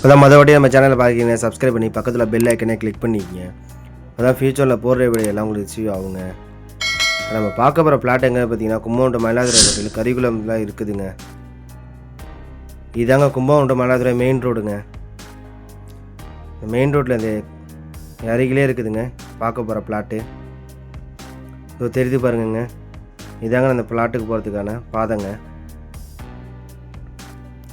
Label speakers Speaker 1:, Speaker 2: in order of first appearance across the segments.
Speaker 1: அதான் மற்றபடி நம்ம சேனலில் பார்க்கிங்க சப்ஸ்கிரைப் பண்ணி பக்கத்தில் பெல் ஐக்கனே கிளிக் பண்ணிக்கங்க. அதான் ஃபியூச்சரில் போடுற வீடியோ எல்லாம் உங்களுக்கு ரிசீவ் ஆகுங்க. நம்ம பார்க்க போகிற பிளாட் எங்கே பார்த்தீங்கன்னா கும்பகோணம் மயிலாதுறை ரோட்டில் கரிகுலம்லாம் இருக்குதுங்க. இதாங்க கும்பகோணம் மயிலாதுறை மெயின் ரோடுங்க. மெயின் ரோட்டில் இந்த அருகிலே இருக்குதுங்க பார்க்க போகிற பிளாட்டு. இது தெரிஞ்சு பாருங்கங்க. இதாங்க அந்த பிளாட்டுக்கு போகிறதுக்கான பாதைங்க.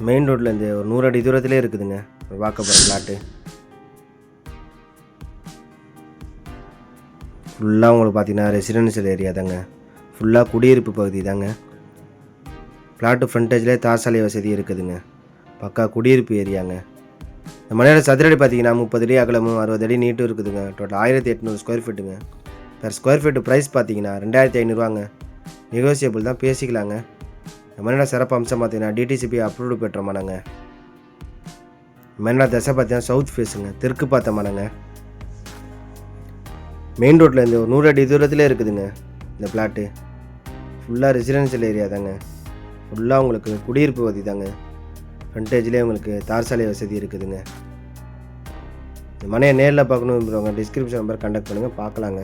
Speaker 1: மெயின் ரோட்டில் இந்த ஒரு 100 அடி தூரத்திலே இருக்குதுங்க பார்க்க போகிற பிளாட்டு. ஃபுல்லாக உங்களுக்கு பார்த்தீங்கன்னா ரெசிடென்ஷியல் ஏரியா தாங்க. ஃபுல்லாக குடியிருப்பு பகுதி தாங்க. பிளாட்டு ஃப்ரண்டேஜ்லேயே தார் சாலை வசதி இருக்குதுங்க. பக்கா குடியிருப்பு ஏரியாங்க. இந்த மனையோட சதுரடி பார்த்தீங்கன்னா 30 அடி அகலமும் 60 அடி நீட்டும் இருக்குதுங்க. டோட்டல் 1800 ஸ்கொயர் ஃபீட்டுங்க. பெர் ஸ்கொயர் ஃபீட்டு ப்ரைஸ் பார்த்தீங்கன்னா 2500 நெகோசியபிள் தான், பேசிக்கலாங்க. இந்த மனையோட சிறப்பு அம்சம் பார்த்தீங்கன்னா டிடிசிபி அப்ரூவ்டு பெற்ற மனங்க. மனையோட தசை பார்த்தீங்கன்னா சவுத் ஃபேஸுங்க, தெற்கு பார்த்த மனங்க. மெயின் ரோட்டில் இந்த ஒரு 100 அடி தூரத்திலே இருக்குதுங்க இந்த பிளாட்டு. ஃபுல்லாக ரெசிடென்ஷியல் ஏரியா தாங்க. ஃபுல்லாக உங்களுக்கு குடியிருப்பு வசதி தாங்க. ஃப்ரண்டேஜ்லேயே உங்களுக்கு தார் சாலை வசதி இருக்குதுங்க. இந்த மனையை நேரில் பார்க்கணும், டிஸ்கிரிப்ஷன் நம்பர் கான்டாக்ட் பண்ணுங்கள், பார்க்கலாங்க.